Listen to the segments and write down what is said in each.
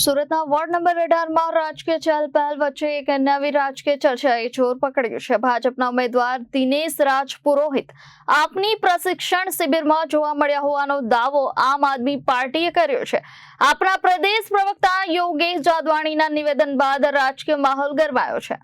સુરતના ward number 18માં રાજકીય ચહલપહલ વચ્ચે એક નવી રાજકીય ચર્ચાએ જોર પકડ્યું છે। ભાજપના ઉમેદવાર દિનેશ રાજ પુરોહિત આપની પ્રશિક્ષણ શિબિરમાં જોવા મળ્યા હોવાનો દાવો આમ આદમી પાર્ટીએ કર્યો છે। આપના પ્રદેશ પ્રવક્તા યોગેશ જાદવાણીના નિવેદન બાદ રાજકીય માહોલ ગરમાયો છે।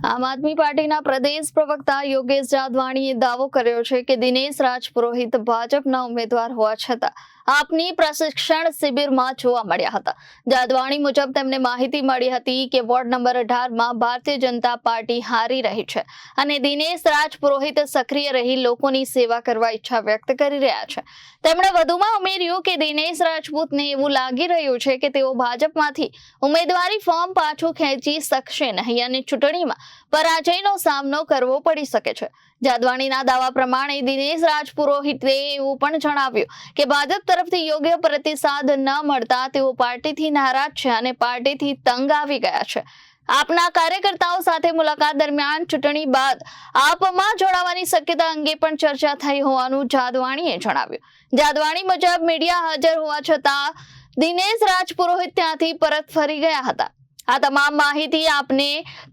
આમ આદમી પાર્ટીના પ્રદેશ પ્રવક્તા યોગેશ જાદવાણીએ દાવો કર્યો છે કે દિનેશ રાજ પુરોહિત ભાજપના ઉમેદવાર હોવા છતાં આપની પ્રશિક્ષણ શિબિરમાં જોવા મળ્યા હતા। જાદવાણી મુજબ તેમને માહિતી મળી હતી કે ward number 18માં Bharatiya Janata party હારી રહી છે અને દિનેશ રાજ પુરોહિત સક્રિય રહી લોકોની સેવા કરવા ઈચ્છા વ્યક્ત કરી રહ્યા છે। તેમણે વધુમાં ઉમેર્યું કે દિનેશ રાજપૂતને એવું લાગી રહ્યું છે કે તેઓ ભાજપમાંથી ઉમેદવારી ફોર્મ પાછું ખેંચી શકશે નહીં અને ચૂંટણીમાં પરાજયનો સામનો કરવો પડી શકે છે। જાદવાણીના દાવા પ્રમાણે દિનેશ રાજ પુરોહિતે એવું પણ જણાવ્યું કે ભાજપ તરફથી યોગ્ય પ્રતિસાદ ન મળતા તેઓ પાર્ટીથી નારાજ છે અને પાર્ટીથી તંગ આવી ગયા છે। આપના કાર્યકર્તાઓ સાથે મુલાકાત દરમિયાન ચૂંટણી બાદ આપમાં જોડાવાની શક્યતા અંગે પણ ચર્ચા થઈ હોવાનું જાદવાણીએ જણાવ્યું। જાદવાણી મુજબ મીડિયા હાજર હોવા છતાં દિનેશ રાજ પુરોહિત ત્યાંથી પરત ફરી ગયા હતા। આ તમામ માહિતી આપને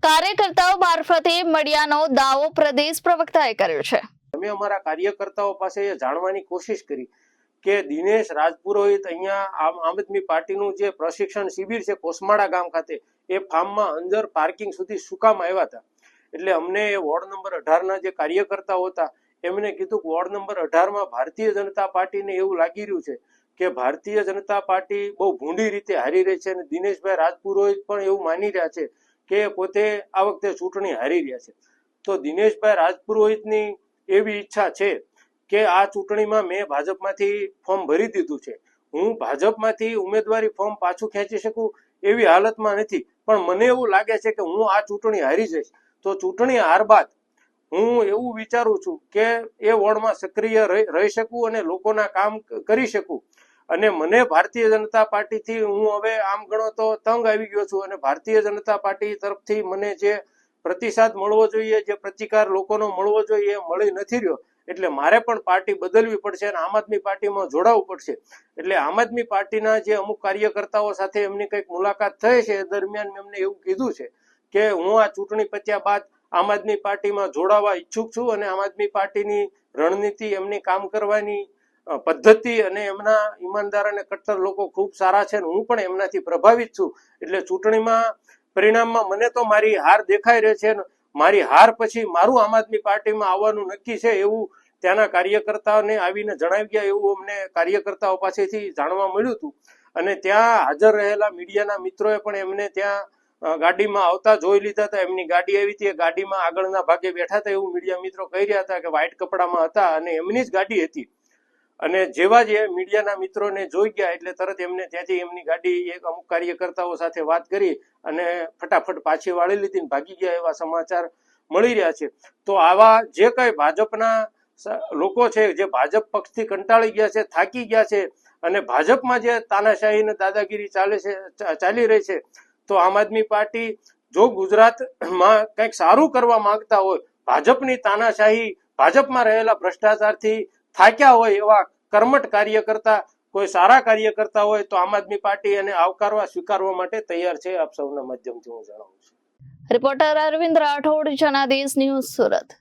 કાર્યકર્તાઓ મારફતે મળ્યાનો દાવો પ્રદેશ પ્રવક્તાએ કર્યો છે। અમે અમારા કાર્યકર્તાઓ પાસે એ જાણવાની કોશિશ કરી કે દિનેશ રાજપુરોહિત અહીંયા આમ આદમી પાર્ટીનું જે પ્રશિક્ષણ શિબિર છે કોસમાળા ગામ ખાતે એ ફાર્મમાં અંદર પાર્કિંગ સુધી શું કામ આવ્યા હતા। એટલે અમને વોર્ડ નંબર 18ના જે કાર્યકર્તાઓ હતા એમને કીધું કે વોર્ડ નંબર 18માં ભારતીય જનતા પાર્ટીને એવું લાગી રહ્યું છે કે ભારતીય જનતા પાર્ટી બહુ ભૂંડી રીતે હારી રહી છે અને દિનેશભાઈ રાજપુરોહિત પણ એવું માની રહ્યા છે કે પોતે આ વખતે ચૂંટણી હારી રહ્યા છે। તો દિનેશભાઈ રાજપુરોહિતની એવી ઈચ્છા છે કે આ ચૂંટણીમાં મેં ભાજપમાંથી ફોર્મ ભરી દીધું છે, હું ભાજપમાંથી ઉમેદવારી ફોર્મ પાછું ખેંચી શકું એવી હાલતમાં નથી, પણ મને એવું લાગે છે કે હું આ ચૂંટણી હારી જઈશ। તો ચૂંટણી હાર બાદ હું એવું વિચારું છું કે એ વોર્ડમાં સક્રિય રહી શકું અને લોકોના કામ કરી શકું અને મને ભારતીય જનતા પાર્ટીથી હું હવે આમ ગણો તો તંગ આવી ગયો છું અને ભારતીય જનતા પાર્ટી તરફથી મને જે પ્રતિસાદ મળવો જોઈએ, જે પ્રતિકાર લોકોનો મળવો જોઈએ એ મળી નથી રહ્યો। એટલે મારે પણ પાર્ટી બદલવી પડશે અને આમ આદમી પાર્ટીમાં જોડાવવું પડશે। એટલે આમ આદમી પાર્ટીના જે અમુક કાર્યકર્તાઓ સાથે એમની કંઈક મુલાકાત થઈ છે એ દરમિયાન એમને એવું કીધું છે કે હું આ ચૂંટણી પત્યા બાદ આમ આદમી પાર્ટીમાં જોડાવા ઈચ્છુક છું અને આમ આદમી પાર્ટીની રણનીતિ, એમની કામ કરવાની પદ્ધતિ અને એમના ઈમાનદાર અને કટ્ટર લોકો ખૂબ સારા છે અને હું પણ એમનાથી પ્રભાવિત છું। એટલે ચૂંટણીમાં પરિણામમાં મને તો મારી હાર દેખાઈ રહી છે, મારી હાર પછી મારું આમ આદમી પાર્ટીમાં આવવાનું નક્કી છે એવું ત્યાંના કાર્યકર્તાઓને આવીને જણાવી ગયા એવું અમને કાર્યકર્તાઓ પાસેથી જાણવા મળ્યું હતું। અને ત્યાં હાજર રહેલા મીડિયાના મિત્રોએ પણ એમને ત્યાં ગાડીમાં આવતા જોઈ લીધા હતા। એમની ગાડી આવી હતી, એ ગાડીમાં આગળના ભાગે બેઠા હતા એવું મીડિયા મિત્રો કહી રહ્યા હતા કે વ્હાઈટ કપડામાં હતા અને એમની જ ગાડી હતી। અને જેવા જ એ મીડિયાના મિત્રોને જોઈ ગયા એટલે તરત એમને ત્યાંથી એમની ગાડી એક અમુક કાર્યકર્તાઓ સાથે વાત કરી અને ફટાફટ પાછી વાળી લીધી ને ભાગી ગયા એવા સમાચાર મળી રહ્યા છે। તો આવા જે કઈ ભાજપના લોકો છે, જે ભાજપ પક્ષથી કંટાળી ગયા છે, થાકી ગયા છે અને ભાજપમાં જે તાનાશાહી અને દાદાગીરી ચાલી રહી છે, તો આમ આદમી પાર્ટી જો ગુજરાતમાં કંઈક સારું કરવા માંગતા હોય, ભાજપની તાનાશાહી, ભાજપમાં રહેલા ભ્રષ્ટાચારથી થાક્યા હોય એવા કર્મઠ કાર્યકર્તા, કોઈ સારા કાર્યકર્તા હોય તો આમ આદમી પાર્ટી એને આવકારવા, સ્વીકારવા માટે તૈયાર છે। આપ સૌના માધ્યમથી હું જણાવું છું। Reporter Arvind Rathod, Janadesh news, Surat.